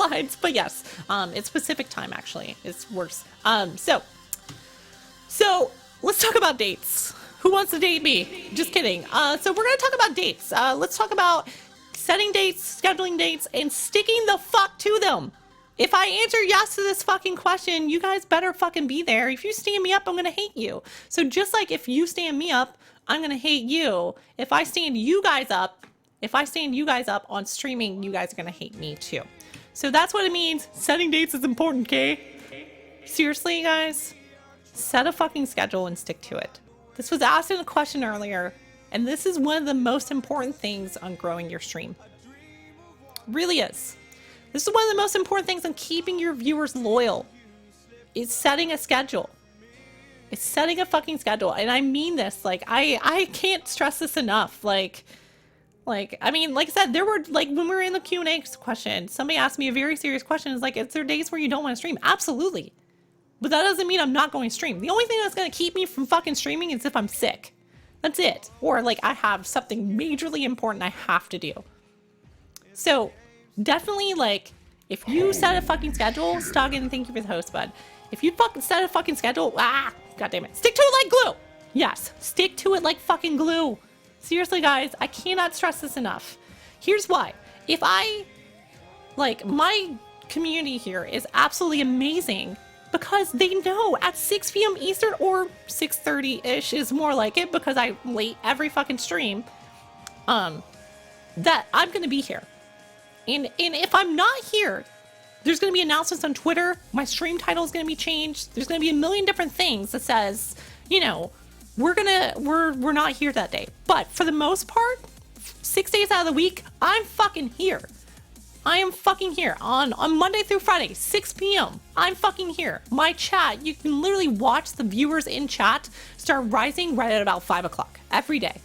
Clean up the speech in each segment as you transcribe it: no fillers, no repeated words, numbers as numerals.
slides, but yes, it's Pacific time actually. It's worse. So let's talk about dates. Who wants to date me? Just kidding. So we're gonna talk about dates. Let's talk about setting dates, scheduling dates, and sticking the fuck to them. If I answer yes to this fucking question, you guys better fucking be there. If you stand me up, I'm gonna hate you. So just like if you stand me up, I'm gonna hate you. If I stand you guys up on streaming, you guys are gonna hate me too. So that's what it means. Setting dates is important, okay? Seriously, guys, set a fucking schedule and stick to it. This was asked in a question earlier, and this is one of the most important things on growing your stream. Really is. This is one of the most important things on keeping your viewers loyal. Is setting a schedule. It's setting a fucking schedule. And I mean this, like, I can't stress this enough. Like, I mean, like I said, there were, like, when we were in the Q&A question, somebody asked me a very serious question. It's like, is there days where you don't want to stream? Absolutely. But that doesn't mean I'm not going to stream. The only thing that's going to keep me from fucking streaming is if I'm sick. That's it. Or, like, I have something majorly important I have to do. So, definitely, like, if you set a fucking schedule, Stoggin, thank you for the host, bud. If you fucking set a fucking schedule, god damn it, stick to it like glue. Yes, stick to it like fucking glue. Seriously, guys, I cannot stress this enough. Here's why. If my community here is absolutely amazing because they know at 6 p.m. Eastern or 6:30-ish is more like it because I'm late every fucking stream, that I'm going to be here. And if I'm not here, there's going to be announcements on Twitter. My stream title is going to be changed. There's going to be a million different things that says, you know, we're not here that day. But for the most part, 6 days out of the week, I'm fucking here. I am fucking here on Monday through Friday, 6 p.m. I'm fucking here. My chat, you can literally watch the viewers in chat start rising right at about 5 o'clock every day.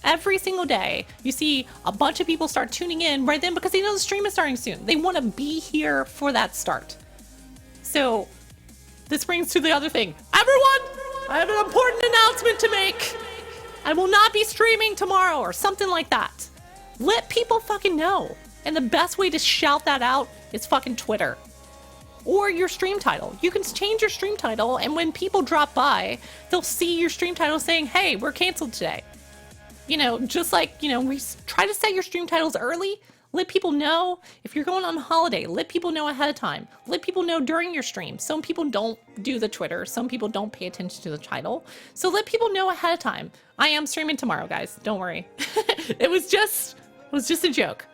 Every single day, you see a bunch of people start tuning in right then because they know the stream is starting soon. They want to be here for that start. So this brings to the other thing. Everyone, I have an important announcement to make. I will not be streaming tomorrow or something like that. Let people fucking know. And the best way to shout that out is fucking Twitter. Or your stream title. You can change your stream title, and when people drop by, they'll see your stream title saying, hey, we're canceled today. You know, just like, you know, we try to set your stream titles early. Let people know if you're going on holiday. Let people know ahead of time. Let people know during your stream. Some people don't do the Twitter. Some people don't pay attention to the title. So let people know ahead of time. I am streaming tomorrow, guys. Don't worry. It was just a joke.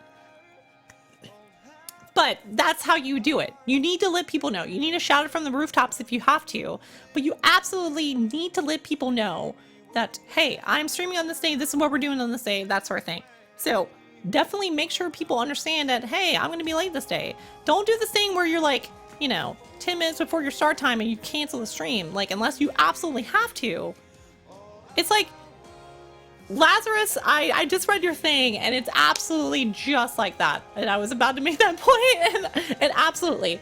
But that's how you do it. You need to let people know. You need to shout it from the rooftops if you have to. But you absolutely need to let people know that, hey, I'm streaming on this day, this is what we're doing on this day, that sort of thing. So definitely make sure people understand that, hey, I'm gonna be late this day. Don't do this thing where you're like, you know, 10 minutes before your start time and you cancel the stream. Like, unless you absolutely have to. It's like, Lazarus, I just read your thing and it's absolutely just like that. And I was about to make that point and absolutely.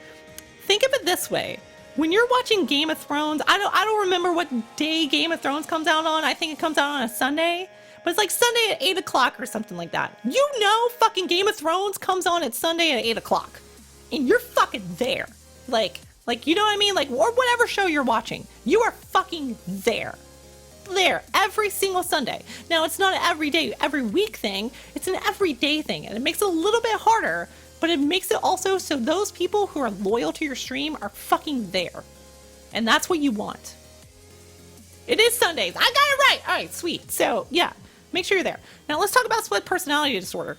Think of it this way. When you're watching Game of Thrones, I don't remember what day Game of Thrones comes out on. I think it comes out on a Sunday. But it's like Sunday at 8 o'clock or something like that. You know fucking Game of Thrones comes on at Sunday at 8 o'clock. And you're fucking there. Like, you know what I mean? Like, or whatever show you're watching. You are fucking there. There. Every single Sunday. Now, it's not an every day, every week thing. It's an everyday thing. And it makes it a little bit harder. But it makes it also so those people who are loyal to your stream are fucking there. And that's what you want. It is Sundays. I got it right. All right, sweet. So, yeah, make sure you're there. Now, let's talk about split personality disorder.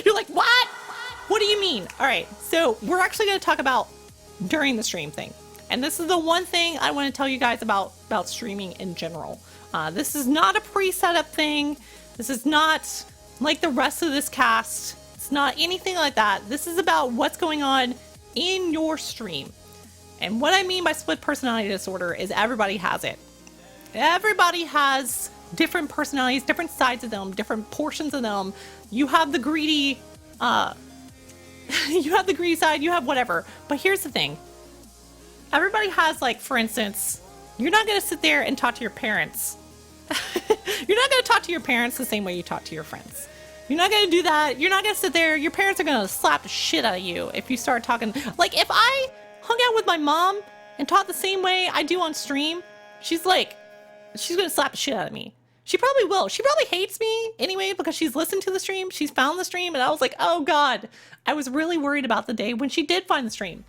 You're like, what? What do you mean? All right, so we're actually going to talk about during the stream thing. And this is the one thing I want to tell you guys about streaming in general. This is not a pre-setup thing. This is not like the rest of this cast. It's not anything like that. This is about what's going on in your stream. And what I mean by split personality disorder is everybody has it. Everybody has different personalities, different sides of them, different portions of them. You have the greedy, you have the greedy side, you have whatever. But here's the thing. Everybody has, like, for instance, you're not going to sit there and talk to your parents. You're not going to talk to your parents the same way you talk to your friends. You're not gonna do that. You're not gonna sit there. Your parents are gonna slap the shit out of you if you start talking. Like, if I hung out with my mom and taught the same way I do on stream, she's gonna slap the shit out of me. She probably will. She probably hates me anyway because she's listened to the stream. She's found the stream, and I was like, oh God. I was really worried about the day when she did find the stream.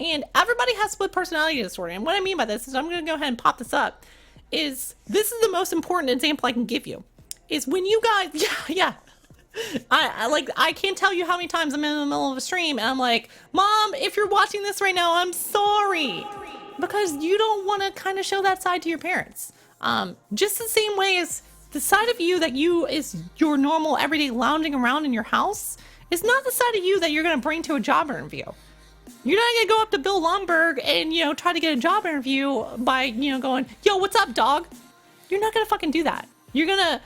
And everybody has split personality disorder. And what I mean by this is, I'm gonna go ahead and pop this up, is this is the most important example I can give you. Is when you guys, yeah. I can't tell you how many times I'm in the middle of a stream and I'm like, Mom, if you're watching this right now, I'm sorry. Because you don't want to kind of show that side to your parents. Just the same way as the side of you that is your normal everyday lounging around in your house is not the side of you that you're going to bring to a job interview. You're not going to go up to Bill Lomberg and, try to get a job interview by, going, yo, what's up, dog? You're not going to fucking do that. You're going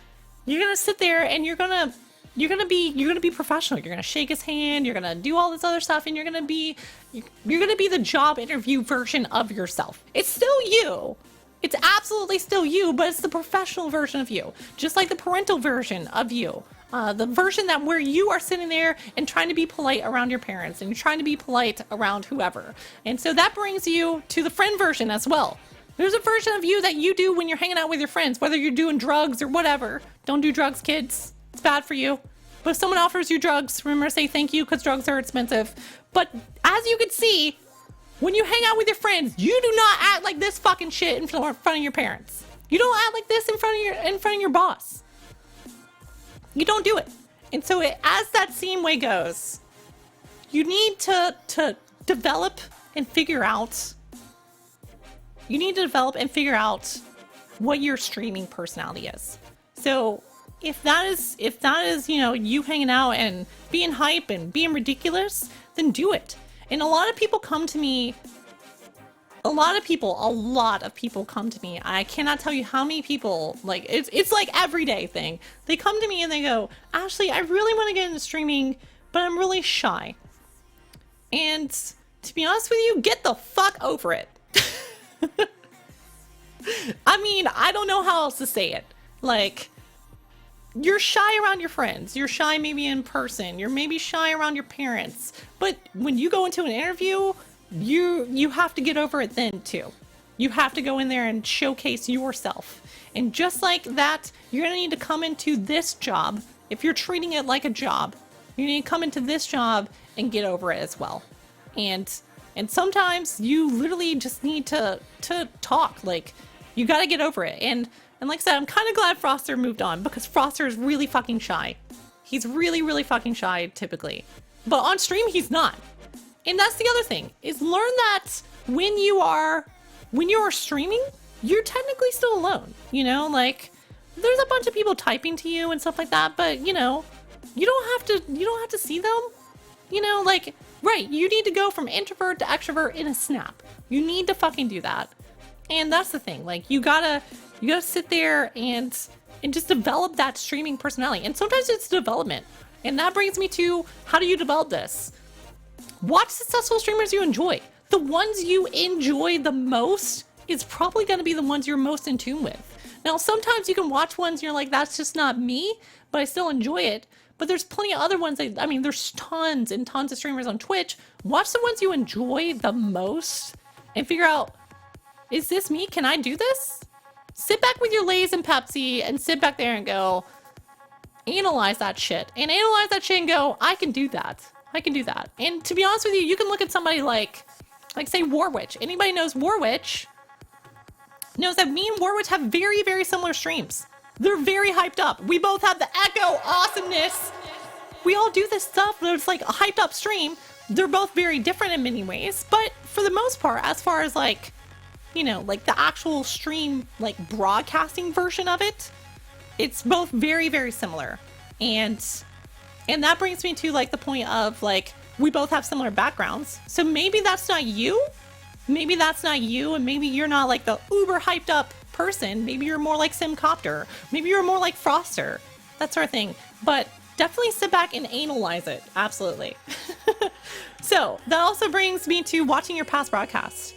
to sit there and you're going to be professional. You're going to shake his hand. You're going to do all this other stuff, and you're going to be the job interview version of yourself. It's still you. It's absolutely still you, but it's the professional version of you. Just like the parental version of you. The version where you are sitting there and trying to be polite around your parents, and you're trying to be polite around whoever. And so that brings you to the friend version as well. There's a version of you that you do when you're hanging out with your friends, whether you're doing drugs or whatever. Don't do drugs, kids. It's bad for you. But if someone offers you drugs, remember to say thank you, because drugs are expensive. But as you can see, when you hang out with your friends, you do not act like this fucking shit in front of your parents. You don't act like this in front of your boss. You don't do it. And so as that same way goes, you need to develop and figure out. You need to develop and figure out what your streaming personality is. So if that is you hanging out and being hype and being ridiculous, then do it. And a lot of people come to me. A lot of people come to me. I cannot tell you how many people, like, it's like everyday thing. They come to me and they go, Ashley, I really want to get into streaming, but I'm really shy. And to be honest with you, get the fuck over it. I mean, I don't know how else to say it. Like, you're shy around your friends. You're shy maybe in person. You're maybe shy around your parents. But when you go into an interview, you have to get over it then too. You have to go in there and showcase yourself. And just like that, you're going to need to come into this job. If you're treating it like a job, you need to come into this job and get over it as well. And sometimes you literally just need to talk. Like, you got to get over it. And like I said, I'm kind of glad Froster moved on, because Froster is really fucking shy. He's really, really fucking shy typically. But on stream, he's not. And that's the other thing, is learn that when you are streaming, you're technically still alone. Like, there's a bunch of people typing to you and stuff like that, but you don't have to see them. Like, right, you need to go from introvert to extrovert in a snap. You need to fucking do that. And that's the thing, like, you gotta sit there and just develop that streaming personality. And sometimes it's development. And that brings me to, how do you develop this? Watch successful streamers you enjoy. The ones you enjoy the most is probably going to be the ones you're most in tune with. Now, sometimes you can watch ones and you're like, that's just not me, but I still enjoy it. But there's plenty of other ones. There's tons and tons of streamers on Twitch. Watch the ones you enjoy the most and figure out, is this me? Can I do this? Sit back with your Lay's and Pepsi and sit back there and go, analyze that shit. And analyze that shit and go, I can do that. I can do that. And to be honest with you, you can look at somebody like say Warwitch. Anybody knows Warwitch knows that me and Warwitch have very, very similar streams. They're very hyped up. We both have the echo awesomeness. We all do this stuff, but it's like a hyped up stream. They're both very different in many ways, but for the most part, as far as like the actual stream, like broadcasting version of it, it's both very, very similar. And that brings me to like the point of like, we both have similar backgrounds. So maybe that's not you. Maybe that's not you. And maybe you're not like the uber hyped up person. Maybe you're more like Simcopter. Maybe you're more like Froster. That sort of thing. But definitely sit back and analyze it. Absolutely. So that also brings me to watching your past broadcasts.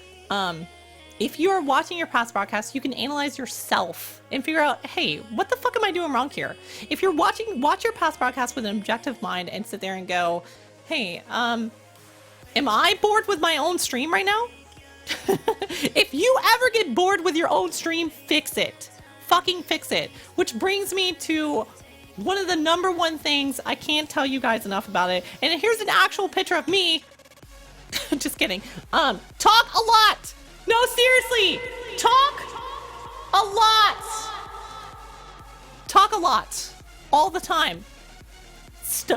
if you are watching your past broadcasts, you can analyze yourself and figure out, hey, what the fuck am I doing wrong here? If you're watch your past broadcasts with an objective mind and sit there and go, hey, am I bored with my own stream right now? If you ever get bored with your own stream, fix it. Fucking fix it. Which brings me to one of the number one things, I can't tell you guys enough about it. And here's an actual picture of me. Just kidding. Talk a lot. No, seriously. Talk a lot. Talk a lot. All the time.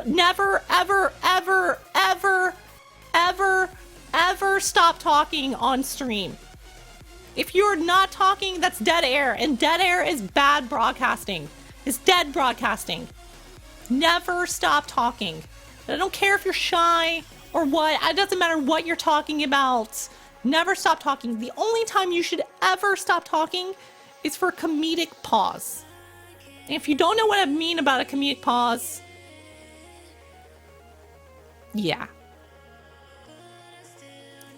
Never, ever, ever, ever, ever, ever stop talking on stream. If you're not talking, that's dead air. And dead air is bad broadcasting. It's dead broadcasting. Never stop talking. I don't care if you're shy or what. It doesn't matter what you're talking about. Never stop talking. The only time you should ever stop talking is for a comedic pause. And if you don't know what I mean about a comedic pause, yeah.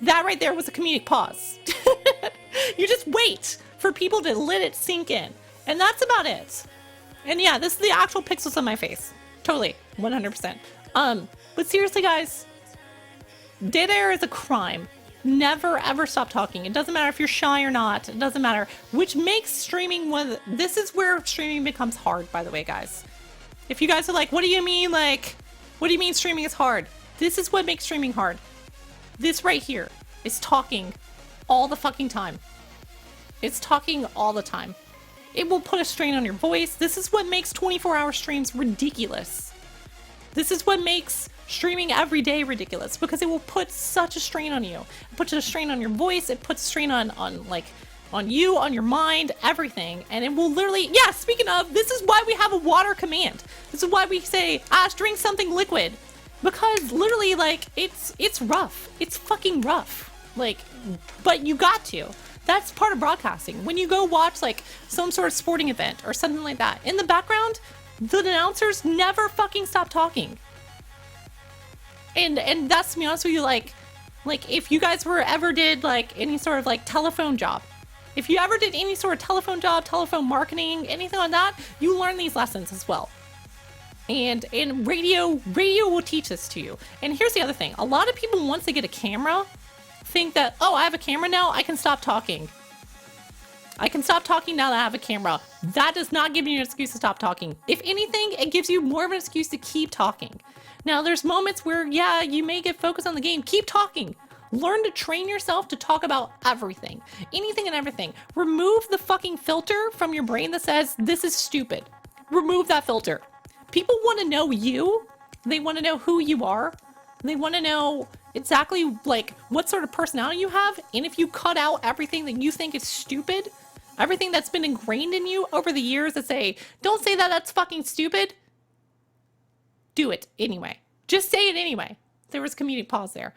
That right there was a comedic pause. You just wait for people to let it sink in. And that's about it. And yeah, this is the actual pixels on my face. Totally. 100%. But seriously, guys, dead air is a crime. Never ever stop talking. It doesn't matter if you're shy or not. It doesn't matter. Which makes streaming this is where streaming becomes hard, by the way, guys. If you guys are like, what do you mean? Like, what do you mean streaming is hard? This is what makes streaming hard. This right here is talking all the fucking time. It's talking all the time. It will put a strain on your voice. This is what makes 24-hour streams ridiculous. This is what makes streaming every day ridiculous, because it will put such a strain on you. It puts a strain on your voice. It puts a strain on you, on your mind, everything. And it will literally, yeah, speaking of, this is why we have a water command. This is why we say, Ash, drink something liquid. Because literally, like, it's rough. It's fucking rough. Like, but you got to. That's part of broadcasting. When you go watch, like, some sort of sporting event or something like that, in the background, the announcers never fucking stop talking. And that's, to be honest with you, like if you guys ever did, like, any sort of, like, telephone job, if you ever did any sort of telephone job, telephone marketing, anything like that, you learn these lessons as well. And radio will teach this to you. And here's the other thing. A lot of people, once they get a camera, think that, oh, I have a camera now, I can stop talking. I can stop talking now that I have a camera. That does not give you an excuse to stop talking. If anything, it gives you more of an excuse to keep talking. Now, there's moments where, yeah, you may get focused on the game. Keep talking. Learn to train yourself to talk about everything. Anything and everything. Remove the fucking filter from your brain that says, this is stupid. Remove that filter. People want to know you. They want to know who you are. They want to know exactly, like, what sort of personality you have. And if you cut out everything that you think is stupid, everything that's been ingrained in you over the years that say, don't say that, that's fucking stupid. Do it anyway. Just say it anyway. There was comedic pause there.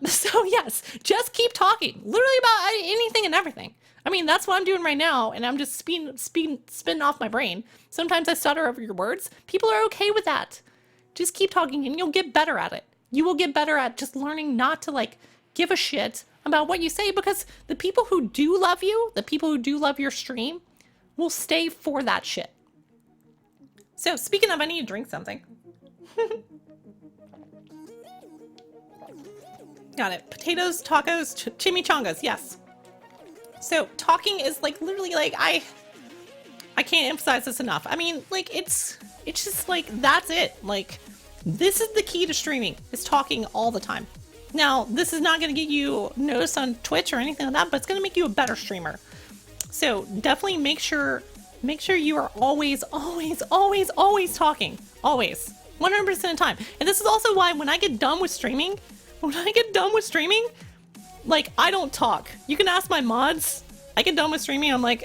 So yes, just keep talking. Literally about anything and everything. I mean, that's what I'm doing right now, and I'm just spinning off my brain. Sometimes I stutter over your words. People are okay with that. Just keep talking, and you'll get better at it. You will get better at just learning not to, like, give a shit about what you say, because the people who do love you, the people who do love your stream, will stay for that shit. So, speaking of, I need to drink something. Got it. Potatoes, tacos, chimichangas. Yes. So talking is, like, literally, like, I can't emphasize this enough. I mean, like, it's just, like, that's it. Like, this is the key to streaming, is talking all the time. Now, this is not going to get you noticed on Twitch or anything like that, but it's going to make you a better streamer. So definitely make sure you are always talking. Always. 100% of the time. And this is also why when I get done with streaming, like, I don't talk. You can ask my mods. I get done with streaming, I'm like,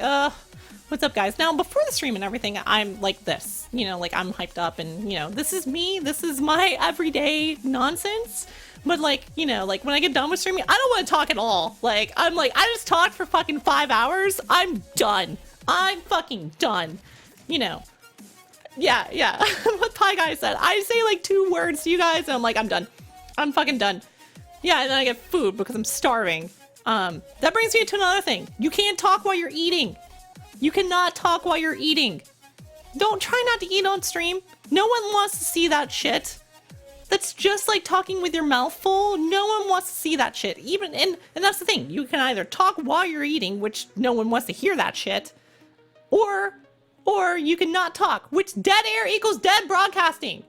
what's up, guys? Now, before the stream and everything, I'm like this. You know, like, I'm hyped up and, you know, this is me. This is my everyday nonsense. But, like, you know, like, when I get done with streaming, I don't want to talk at all. Like, I'm like, I just talked for fucking 5 hours. I'm done. I'm fucking done. You know. Yeah. What Pie Guy said. I say, like, 2 words to you guys, and I'm like, I'm done. I'm fucking done. Yeah, and then I get food because I'm starving. That brings me to another thing. You can't talk while you're eating. You cannot talk while you're eating. Don't try not to eat on stream. No one wants to see that shit. That's just like talking with your mouth full. No one wants to see that shit. And that's the thing. You can either talk while you're eating, which no one wants to hear that shit, or you can not talk, which dead air equals dead broadcasting.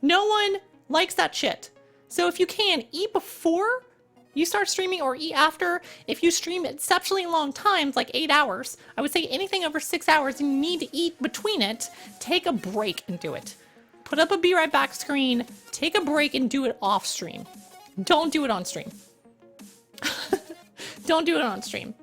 No one likes that shit. So if you can, eat before you start streaming or eat after. If you stream exceptionally long times, like 8 hours, I would say anything over 6 hours and you need to eat between it, take a break and do it. Put up a be right back screen, take a break and do it off stream. Don't do it on stream. Don't do it on stream.